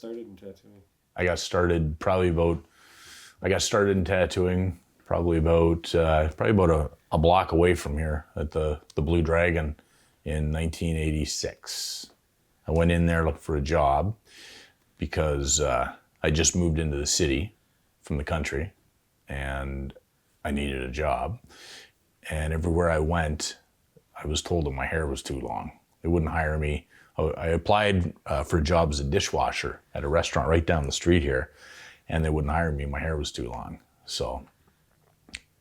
started in tattooing? I got started in tattooing probably about a block away from here at the Blue Dragon in 1986. I went in there looking for a job because I just moved into the city from the country and I needed a job. And everywhere I went, I was told that my hair was too long. They wouldn't hire me. I applied for a job as a dishwasher at a restaurant right down the street here, and they wouldn't hire me. My hair was too long. So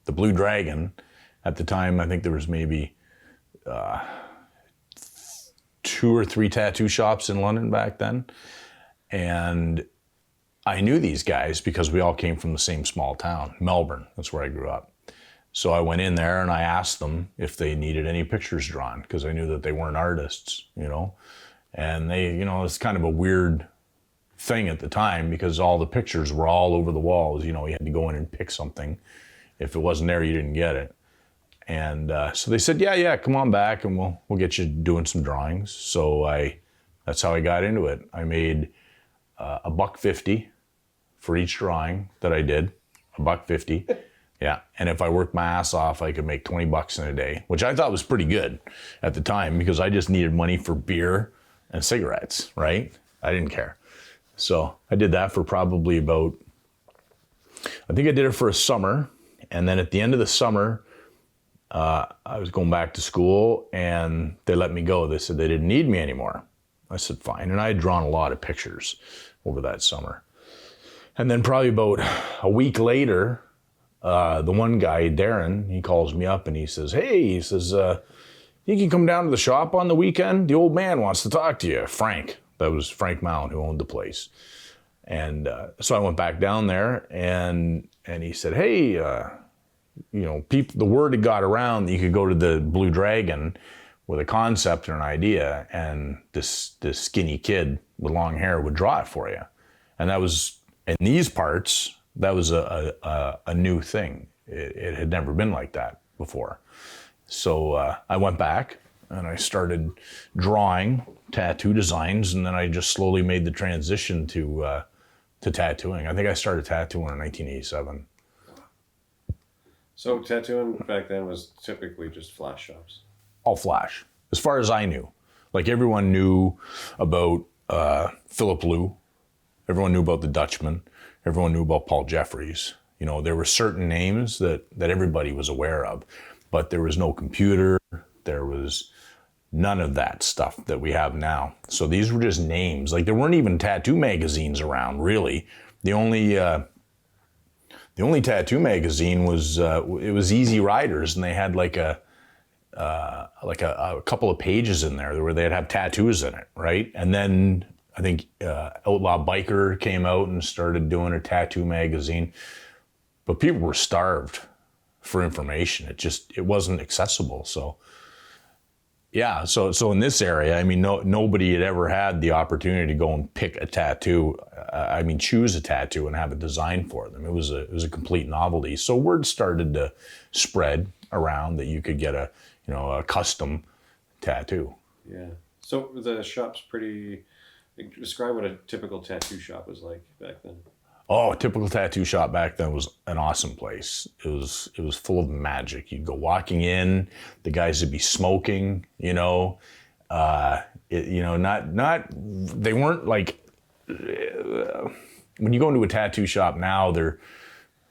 the Blue Dragon, at the time, I think there was maybe 2 or 3 tattoo shops in London back then. And I knew these guys because we all came from the same small town, Melbourne. That's where I grew up. So I went in there and I asked them if they needed any pictures drawn because I knew that they weren't artists, And they, it's kind of a weird thing at the time because all the pictures were all over the walls. You had to go in and pick something. If it wasn't there, you didn't get it. And so they said, yeah, come on back and we'll get you doing some drawings. So that's how I got into it. I made $1.50 for each drawing that I did, $1.50. Yeah, and if I worked my ass off, I could make $20 in a day, which I thought was pretty good at the time because I just needed money for beer and cigarettes, right? I didn't care. So I did that for probably I think I did it for a summer. And then at the end of the summer, I was going back to school and they let me go. They said they didn't need me anymore. I said, fine. And I had drawn a lot of pictures over that summer. And then probably about a week later, the one guy, Darren, he calls me up and he says, you can come down to the shop on the weekend? The old man wants to talk to you. Frank. That was Frank Mallon who owned the place. And so I went back down there and he said, hey, the word had got around that you could go to the Blue Dragon with a concept or an idea and this skinny kid with long hair would draw it for you. And that was, in these parts, that was a new thing. It had never been like that before. So I went back and I started drawing tattoo designs, and then I just slowly made the transition to tattooing. I think I started tattooing in 1987. So tattooing back then was typically just flash shops? All flash, as far as I knew. Like everyone knew about Philip Lou. Everyone knew about the Dutchman. Everyone knew about Paul Jeffries. There were certain names that everybody was aware of, but there was no computer. There was none of that stuff that we have now. So these were just names. Like there weren't even tattoo magazines around, really. The only tattoo magazine was it was Easy Riders, and they had like a couple of pages in there where they'd have tattoos in it, right? And then I think Outlaw Biker came out and started doing a tattoo magazine, but people were starved for information. It wasn't accessible. So yeah, so in this area, I mean, nobody had ever had the opportunity to go and pick a tattoo. Choose a tattoo and have it designed for them. It was a complete novelty. So word started to spread around that you could get a custom tattoo. Yeah. So the shop's pretty. Describe what a typical tattoo shop was like back then. Oh, a typical tattoo shop back then was an awesome place. It was full of magic. You'd go walking in, the guys would be smoking, they weren't like, when you go into a tattoo shop now, they're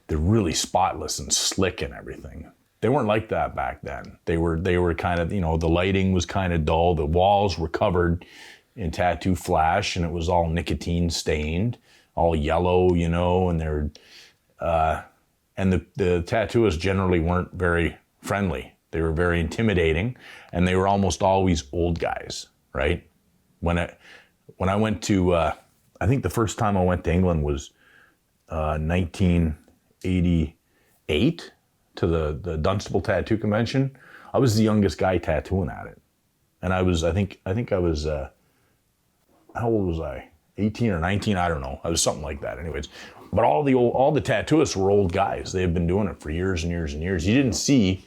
really spotless and slick and everything. They weren't like that back then. They were kind of, the lighting was kind of dull. The walls were covered in tattoo flash and it was all nicotine stained, all yellow, and they're, and the tattooists generally weren't very friendly. They were very intimidating and they were almost always old guys, right? When I went to, I think the first time I went to England was 1988 to the Dunstable Tattoo Convention. I was the youngest guy tattooing at it. And I think I was, how old was I? 18 or 19, I don't know. I was something like that anyways. But all the tattooists were old guys. They had been doing it for years and years and years. You didn't see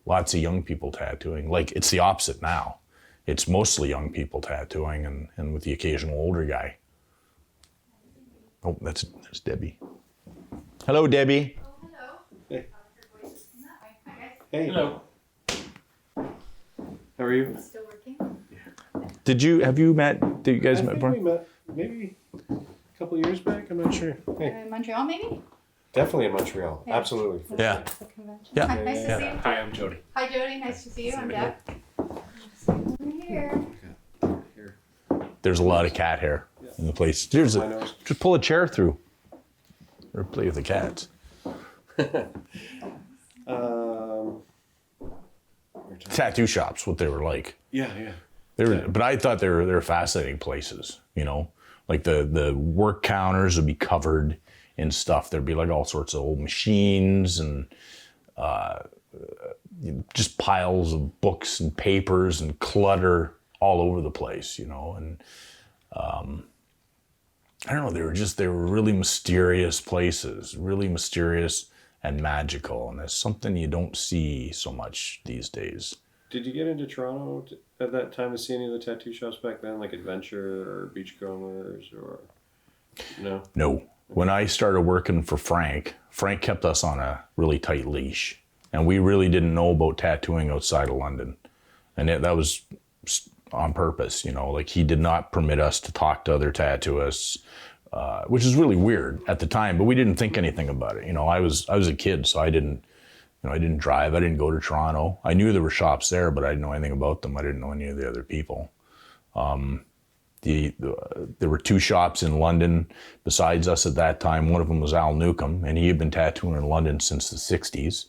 lots of young people tattooing. Like it's the opposite now. It's mostly young people tattooing and with the occasional older guy. Oh, that's Debbie. Hello, Debbie. Oh, hello. Hey. Your voice is that way. Hi, guys. Hey. Hello. How are you? Still working? Have you met, did you guys I met think before? we met maybe a couple years back. I'm not sure. Hey, Montreal, maybe? definitely in Montreal. Yeah. Absolutely. Yeah. The convention. Yeah. Hi, nice Yeah. to see you. Hi, I'm Jody. Hi, Jody. Nice to see you. I'm Deb. Over here. Here. There's a lot of cat hair in the place. My nose. Just pull a chair through. Or play with the cats. Tattoo shops, what they were like. Yeah. But I thought they were fascinating places, you know. Like the work counters would be covered in stuff. There'd be like all sorts of old machines and just piles of books and papers and clutter all over the place, you know. And I don't know, they were really mysterious places, really mysterious and magical. And that's something you don't see so much these days. Did you get into Toronto at that time to see any of the tattoo shops back then, like Adventure or Beachcombers or no? No. When I started working for Frank kept us on a really tight leash. And we really didn't know about tattooing outside of London. And that was on purpose, you know, like he did not permit us to talk to other tattooists, which is really weird at the time, but we didn't think anything about it. You know, I was a kid, so I didn't drive. I didn't go to Toronto. I knew there were shops there, but I didn't know anything about them. I didn't know any of the other people. There were two shops in London besides us at that time. One of them was Al Newcomb, and he had been tattooing in London since the 60s,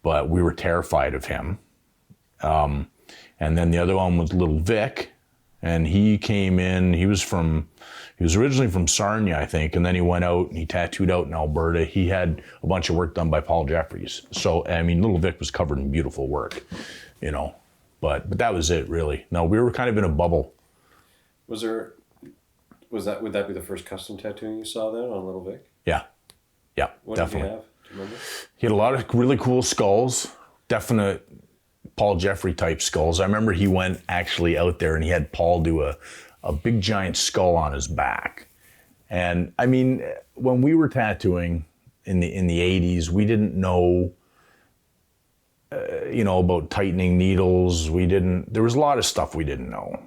but we were terrified of him. And then the other one was Little Vic, and he came in, he was originally from Sarnia, I think, and then he went out and he tattooed out in Alberta. He had a bunch of work done by Paul Jeffries. So, I mean, Little Vic was covered in beautiful work, you know, but that was it, really. No, we were kind of in a bubble. Would that be the first custom tattooing you saw then on Little Vic? Yeah, What definitely. did you have? Do you remember? He had a lot of really cool skulls, definite Paul Jeffrey type skulls. I remember he went actually out there and he had Paul do a big giant skull on his back. And I mean, when we were tattooing in the 80s, we didn't know, about tightening needles. There was a lot of stuff we didn't know.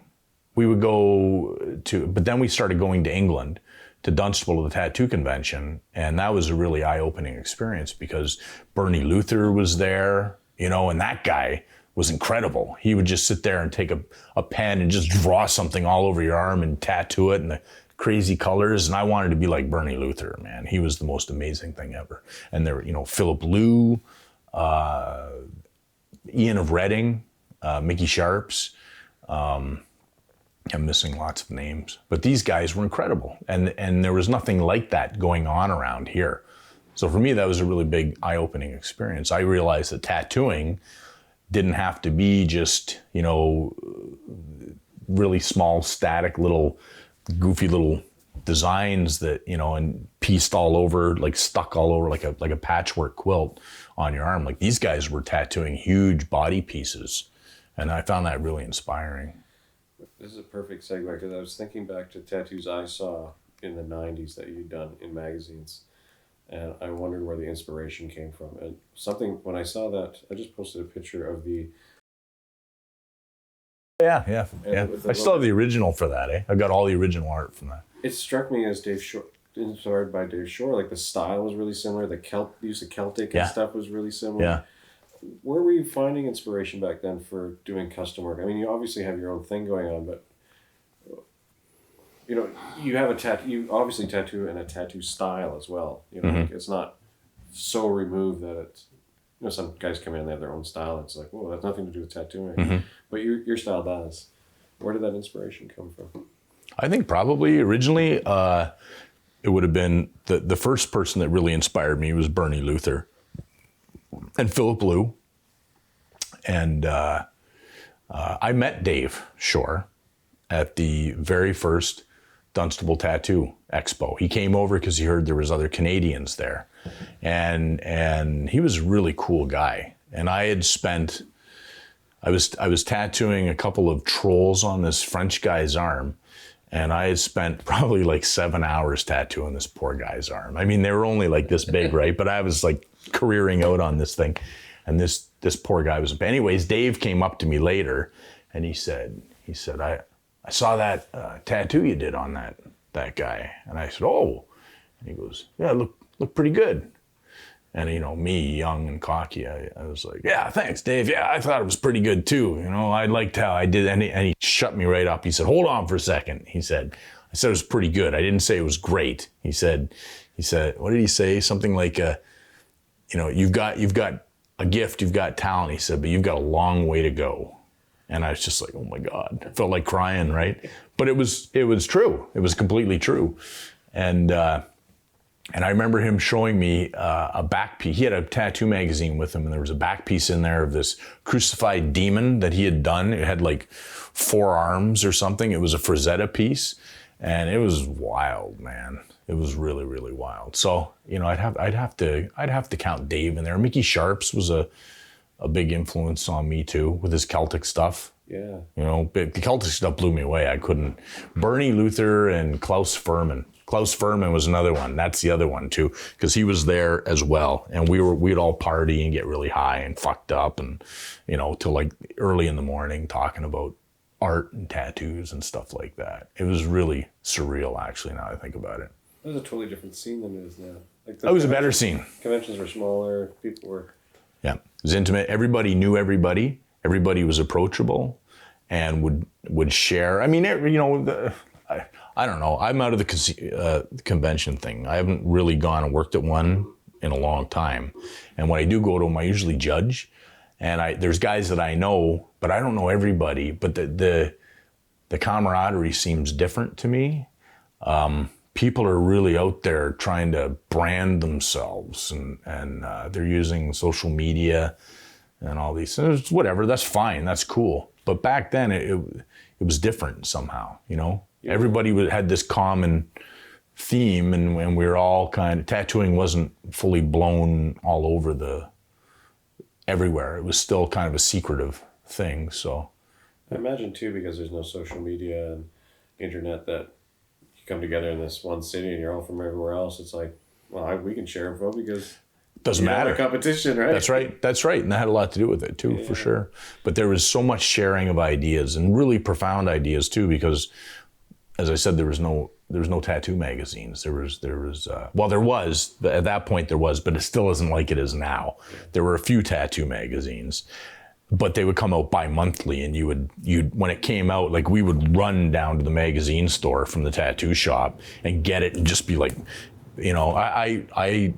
We would but then we started going to England, to Dunstable, to the tattoo convention. And that was a really eye-opening experience because Bernie Luther was there, and that guy was incredible. He would just sit there and take a pen and just draw something all over your arm and tattoo it in the crazy colors. And I wanted to be like Bernie Luther, man. He was the most amazing thing ever. And there, Philip Liu, Ian of Reading, Mickey Sharps. I'm missing lots of names, but these guys were incredible. And there was nothing like that going on around here. So for me, that was a really big eye-opening experience. I realized that tattooing didn't have to be just, really small, static, little, goofy little designs that, and pieced all over, like stuck all over like a patchwork quilt on your arm. Like these guys were tattooing huge body pieces. And I found that really inspiring. This is a perfect segue because I was thinking back to tattoos I saw in the 90s that you'd done in magazines. And I wondered where the inspiration came from. And when I saw that, I just posted a picture of the... Yeah. I still have the original for that, eh? I've got all the original art from that. It struck me as inspired by Dave Shore. Like the style was really similar. The use of Celtic and stuff was really similar. Yeah. Where were you finding inspiration back then for doing custom work? I mean, you obviously have your own thing going on, but you have a tattoo. You obviously tattoo in a tattoo style as well. Like it's not so removed that it's. Some guys come in and they have their own style. It's like, whoa, that's nothing to do with tattooing. But your style does. Where did that inspiration come from? I think probably originally it would have been the first person that really inspired me was Bernie Luther and Philip Liu. And I met Dave Shore at the very first Dunstable Tattoo Expo. He came over because he heard there was other Canadians there. And he was a really cool guy. And I was tattooing a couple of trolls on this French guy's arm. And I had spent probably like 7 hours tattooing this poor guy's arm. I mean, they were only like this big, right? But I was like careering out on this thing. And this poor guy was, anyways, Dave came up to me later and he said, I saw that tattoo you did on that guy. And I said, oh. And he goes, yeah, look pretty good. And, you know, me, young and cocky, I was like, yeah, thanks, Dave. Yeah, I thought it was pretty good too. You know, I liked how I did. And he shut me right up. He said, hold on for a second. I said it was pretty good. I didn't say it was great. He said, what did he say? Something like, you know, you've got a gift, you've got talent. He said, but you've got a long way to go. And I was just like, oh my God, I felt like crying, right? But it was true. It was completely true. And I remember him showing me a back piece. He had a tattoo magazine with him, and there was a back piece in there of this crucified demon that he had done. It had like 4 arms or something. It was a Frazetta piece, and it was wild, man. It was really, really wild. So, you know, I'd have to count Dave in there. Mickey Sharps was a big influence on me too with his Celtic stuff. Yeah. You know, the Celtic stuff blew me away. I couldn't. Bernie Luther and Klaus Furman. Klaus Furman was another one. That's the other one too, because he was there as well. And we'd all party and get really high and fucked up and, you know, till like early in the morning talking about art and tattoos and stuff like that. It was really surreal, actually, now I think about it. It was a totally different scene than it is now. Like it was a better scene. Conventions were smaller. People were... Yeah, it was intimate. Everybody knew everybody. Everybody was approachable and would share. I mean, you know, I don't know. I'm out of the convention thing. I haven't really gone and worked at one in a long time. And when I do go to them, I usually judge. And there's guys that I know, but I don't know everybody. But the camaraderie seems different to me. People are really out there trying to brand themselves, and they're using social media and all these things. Whatever, that's fine, that's cool. But back then, it was different somehow, you know? Yeah. Everybody had this common theme, and we were all tattooing wasn't fully blown all over everywhere. It was still kind of a secretive thing, so. I imagine too, because there's no social media and internet, that you come together in this one city and you're all from everywhere else. It's like, well, we can share info because doesn't matter. Competition, right? That's right. And that had a lot to do with it too, yeah. For sure. But there was so much sharing of ideas, and really profound ideas too, because as I said, there was no tattoo magazines. There was at that point, but it still isn't like it is now. Yeah. There were a few tattoo magazines, but they would come out bi-monthly, and you'd when it came out, like, we would run down to the magazine store from the tattoo shop and get it and just be like, you know, I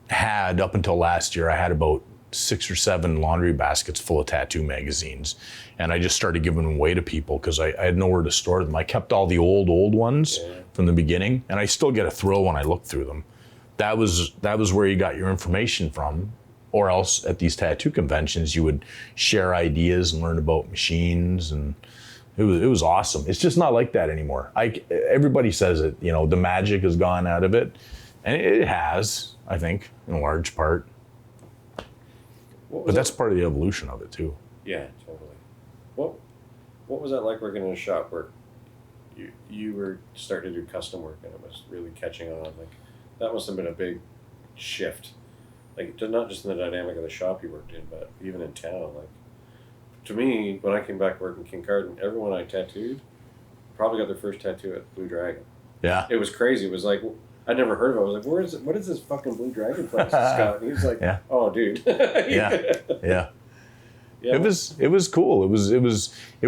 had, up until last year, I had about 6 or 7 laundry baskets full of tattoo magazines, and I just started giving them away to people because I had nowhere to store them. I kept all the old ones from the beginning, and I still get a thrill when I look through them. That was where you got your information from, or else at these tattoo conventions you would share ideas and learn about machines, and it was awesome. It's just not like that anymore. Everybody says it, you know, the magic has gone out of it, and it has, I think, in large part. But that's part of the evolution of it too. Yeah, totally. What was that like working in a shop where you were starting to do custom work and it was really catching on? Like, that must have been a big shift. Like, not just in the dynamic of the shop you worked in, but even in town. Like, to me, when I came back working King Carden, everyone I tattooed probably got their first tattoo at Blue Dragon. Yeah. It was crazy. It was like, I'd never heard of it. I was like, what is this fucking Blue Dragon place, Scott? And he was like, yeah. Oh, dude. Yeah. It was cool. It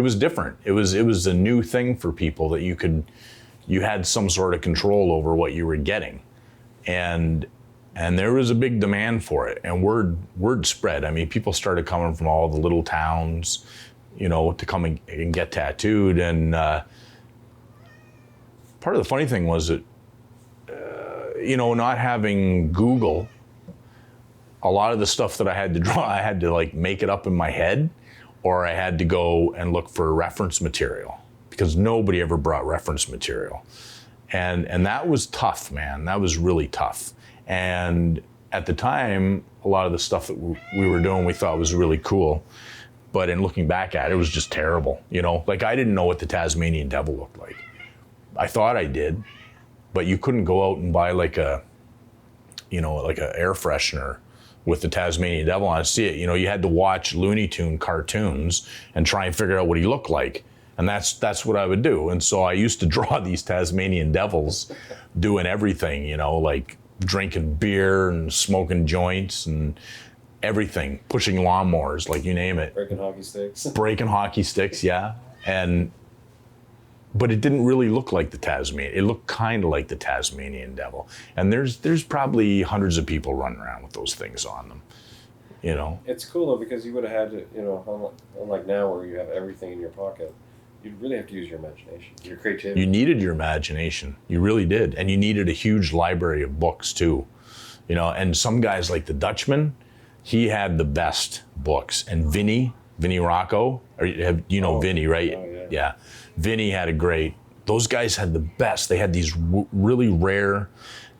was different. It was a new thing for people that you had some sort of control over what you were getting. And there was a big demand for it, and word spread. I mean, people started coming from all the little towns, you know, to come and get tattooed. And part of the funny thing was that, you know, not having Google, a lot of the stuff that I had to draw, I had to like make it up in my head, or I had to go and look for reference material, because nobody ever brought reference material. And that was tough, man. That was really tough. And at the time, a lot of the stuff that we were doing, we thought was really cool. But in looking back at it, it was just terrible. You know, like, I didn't know what the Tasmanian devil looked like. I thought I did, but you couldn't go out and buy like a air freshener with the Tasmanian devil on it. See it, you had to watch Looney Tune cartoons and try and figure out what he looked like. And that's what I would do. And so I used to draw these Tasmanian devils doing everything, like drinking beer and smoking joints and everything, pushing lawnmowers, like you name it. Breaking hockey sticks. Breaking hockey sticks, yeah. But it didn't really look like the Tasmanian. It looked kind of like the Tasmanian devil. And there's probably hundreds of people running around with those things on them, It's cool though, because you would have had to, unlike now where you have everything in your pocket, you'd really have to use your imagination, your creativity. You needed your imagination. You really did. And you needed a huge library of books too. And some guys like the Dutchman, he had the best books. And Vinny Rocco, Vinny, right? Oh, Yeah. Vinny had those guys had the best. They had these really rare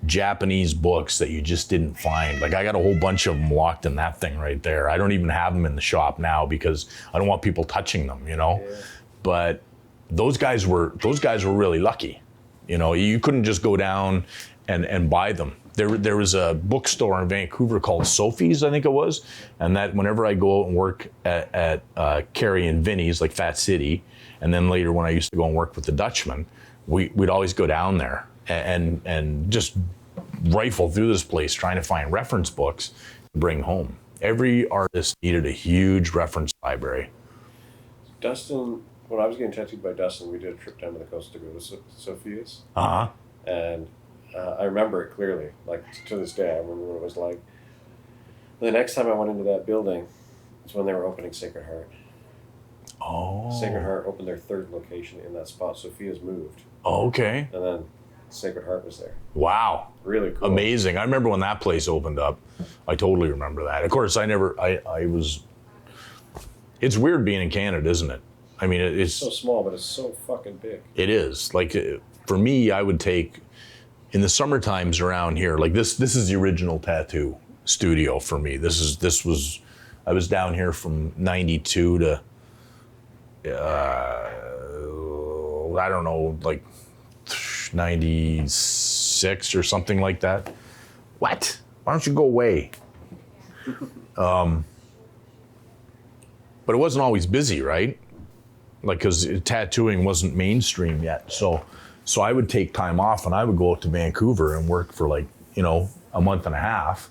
Japanese books that you just didn't find. Like I got a whole bunch of them locked in that thing right there. I don't even have them in the shop now because I don't want people touching them, Yeah. But those guys were really lucky. You couldn't just go down and buy them. There was a bookstore in Vancouver called Sophie's, I think it was, and that whenever I go out and work at Carrie and Vinny's, like Fat City, and then later when I used to go and work with the Dutchman, we'd always go down there and just rifle through this place trying to find reference books to bring home. Every artist needed a huge reference library. Dustin, when I was getting tattooed by Dustin, we did a trip down to the coast to go to Sophia's. Uh-huh. And I remember it clearly. Like, to this day, I remember what it was like. The next time I went into that building was when they were opening Sacred Heart. Oh. Sacred Heart opened their third location in that spot. Sophia's moved. Oh, okay. And then Sacred Heart was there. Wow. Really cool. Amazing. I remember when that place opened up. I totally remember that. Of course, it's weird being in Canada, isn't it? I mean, it's so small, but it's so fucking big. It is. Like, for me, I would take, in the summer times around here, like this is the original tattoo studio for me. I was down here from 92 to, I don't know, like 96 or something like that. What? Why don't you go away? But it wasn't always busy, right? Like, because tattooing wasn't mainstream yet. So I would take time off and I would go out to Vancouver and work for like, a month and a half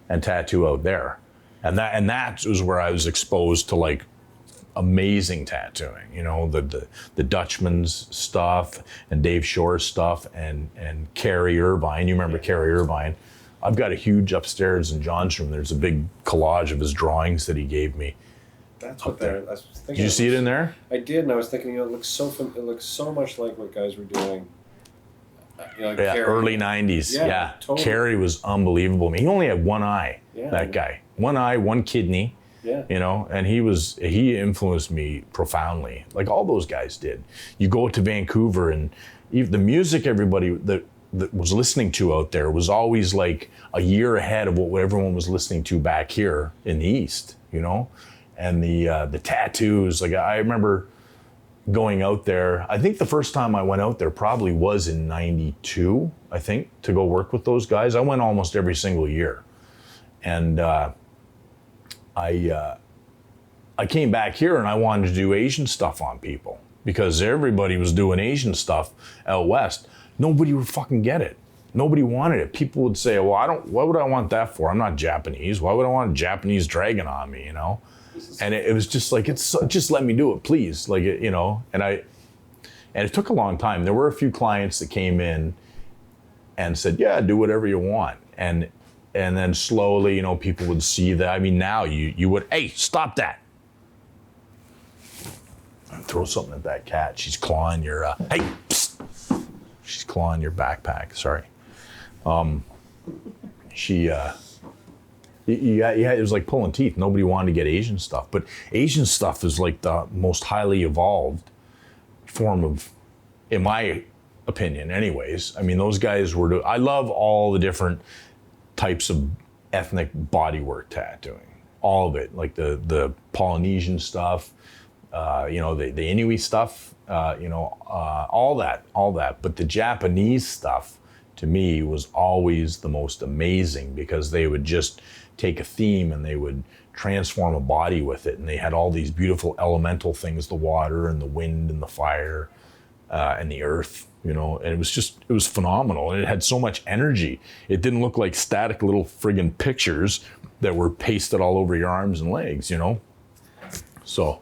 and tattoo out there. And that was where I was exposed to like amazing tattooing, the Dutchman's stuff and Dave Shore's stuff and Carrie Irvine. You remember Carrie Irvine? I've got a huge upstairs in John's room. There's a big collage of his drawings that he gave me. That's what they're. I was thinking. Did you see it in there? I did, and I was thinking, it looks so much like what guys were doing. Like Carrie. Early '90s. Yeah, totally. Carrie was unbelievable. I mean, he only had one eye. Yeah, that guy, one eye, one kidney. Yeah. And he influenced me profoundly, like all those guys did. You go to Vancouver, and the music everybody that was listening to out there was always like a year ahead of what everyone was listening to back here in the East. And the tattoos, like I remember going out there. I think the first time I went out there probably was in 92, I think, to go work with those guys. I went almost every single year. And I came back here and I wanted to do Asian stuff on people because everybody was doing Asian stuff out west. Nobody would fucking get it. Nobody wanted it. People would say, well, why would I want that for? I'm not Japanese. Why would I want a Japanese dragon on me, And it was just like, just let me do it, please. Like, and it took a long time. There were a few clients that came in and said, yeah, do whatever you want. And then slowly, people would see that. I mean, now you would, hey, stop that. Throw something at that cat. She's clawing your, hey, psst. She's clawing your backpack, sorry. It was like pulling teeth. Nobody wanted to get Asian stuff. But Asian stuff is like the most highly evolved form of, in my opinion anyways. I mean, those guys I love all the different types of ethnic bodywork tattooing. All of it. Like the Polynesian stuff, the Inuit stuff, all that. But the Japanese stuff, to me, was always the most amazing, because they would just take a theme and they would transform a body with it. And they had all these beautiful elemental things, the water and the wind and the fire and the earth, and it was phenomenal. And it had so much energy. It didn't look like static little friggin' pictures that were pasted all over your arms and legs, So